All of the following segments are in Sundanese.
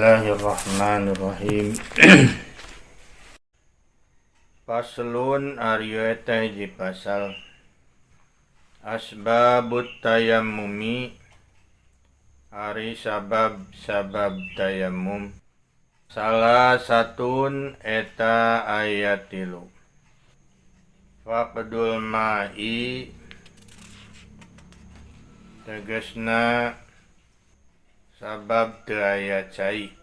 Bismillahirrahmanirrahim. Faslun arieu teh hiji pasal. Asbabut tayammumi ari sabab tayammum. Salah satun eta aya 3. Faqdul ma'i tegasna sabab teu aya cai.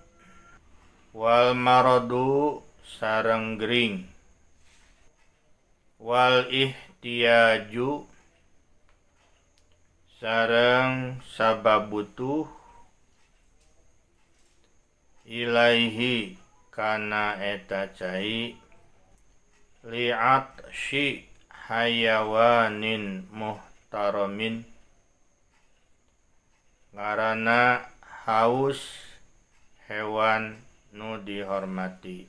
Wal maradu sareng gering. Wal ihtiyaju sareng sabab butuh ilaihi kana eta cai li'at shi hayawanin muhtaramin ngaranna haus hewan nu dihormati.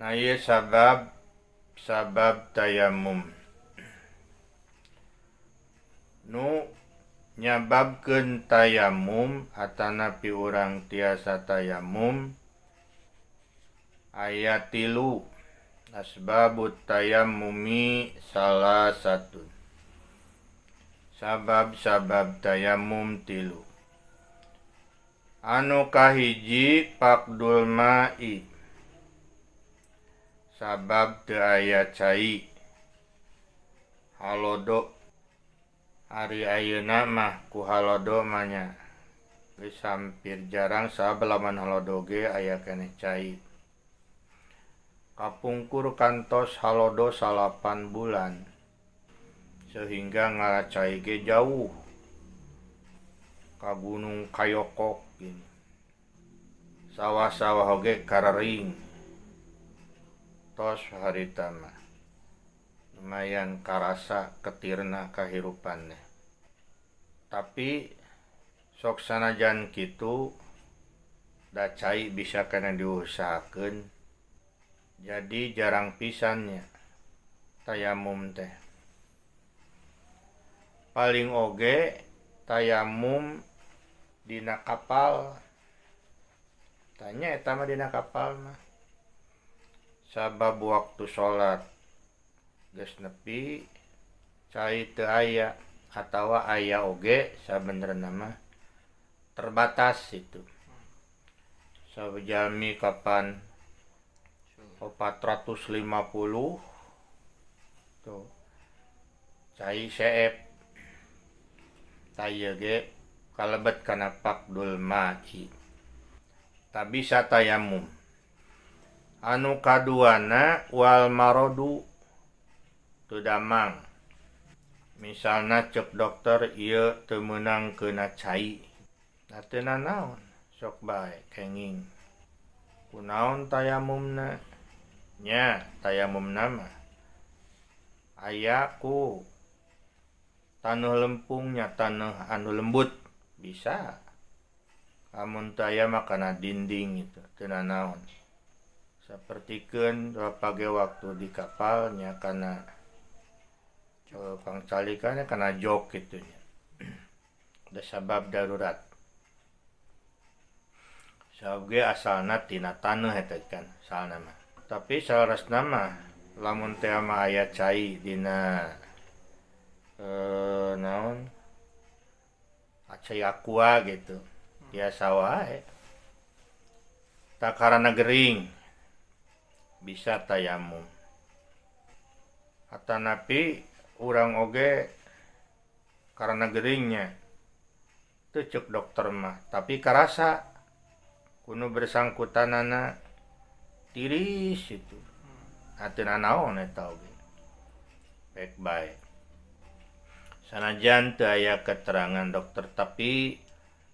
Nah ieu sabab tayammum nu nyababkeun tayammum atanapi urang tiasa tayammum aya 3. Asbabut tayammumi salah satu. Sabab tayammum 3. Anu kahiji faqdul ma'i, sabab teu aya cai. Halodo ari ayeuna mah ku halodo mah nya geus hampir jarang sabab lamun halodo ge aya keneh cai. Kapungkur kantos halodo 8 bulan sehingga ngaracai ge jauh ka Gunung Kayokok gini. Sawah-sawah oge karering. Tos harita mah lumayan karasa ketirna kahirupannya. Tapi sok sanajan kitu da cai bisa kena diusahakeun. Jadi jarang pisannya tayammum teh. Paling oge tayammum dina kapal. Tanya eta mah dina kapal mah. Sabab waktu sholat geus nepi cai teu aya atawa aya oge sabenerna mah terbatas itu. Sabejalmi kapan 450 tuh cai seep taya ge kalebet kana faqdul ma'i tak bisa tayammum. Anu kaduana wal maradu teu damang. Misalna cek dokter ieu teu meunang keuna cai. Da teu nanaon sok bae kenging. Kunaon tayammumna? Nya tayammumna mah aya ku taneuh lempungnya, taneuh anu lembut bisa. Amun teu aya mah kana dinding itu teu nanaon. Sapertikeun bapage waktu di kapal nya kana pangcalikannya kana jok kitu nya. Da sabab darurat. Sabab ge asalna tina taneuh eta kan asalna mah. Tapi salasna mah lamun teh mah aya cai dina naon? Cai aqua gitu. Biasa wae. Tak karana gering bisa tayammum. Atanapi urang oge karena geringnya teu ceuk dokter mah, tapi karasa kuno bersangkutanana tiris itu. Teu nanaon eta oge. Baik bae. Sanajan teu aya keterangan dokter tapi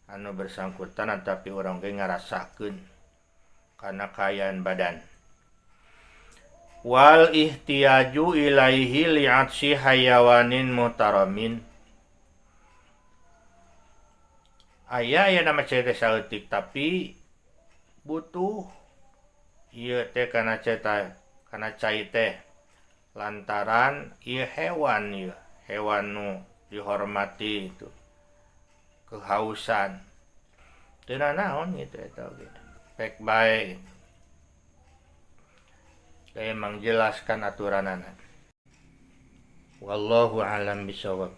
anu bersangkutan tapi urang ge ngarasakeun kana kaayaan badan. Wal ihtiyaju ilaihi li'atsi hayawanin muhtaramin. Aya nama cai saeutik tapi butuh ieu teh kana cai teh lantaran ieu hewan nu dihormati itu kehausan teu naon gitu eta oge pek bae teh menjelaskan aturanana wallahu alam bisawab.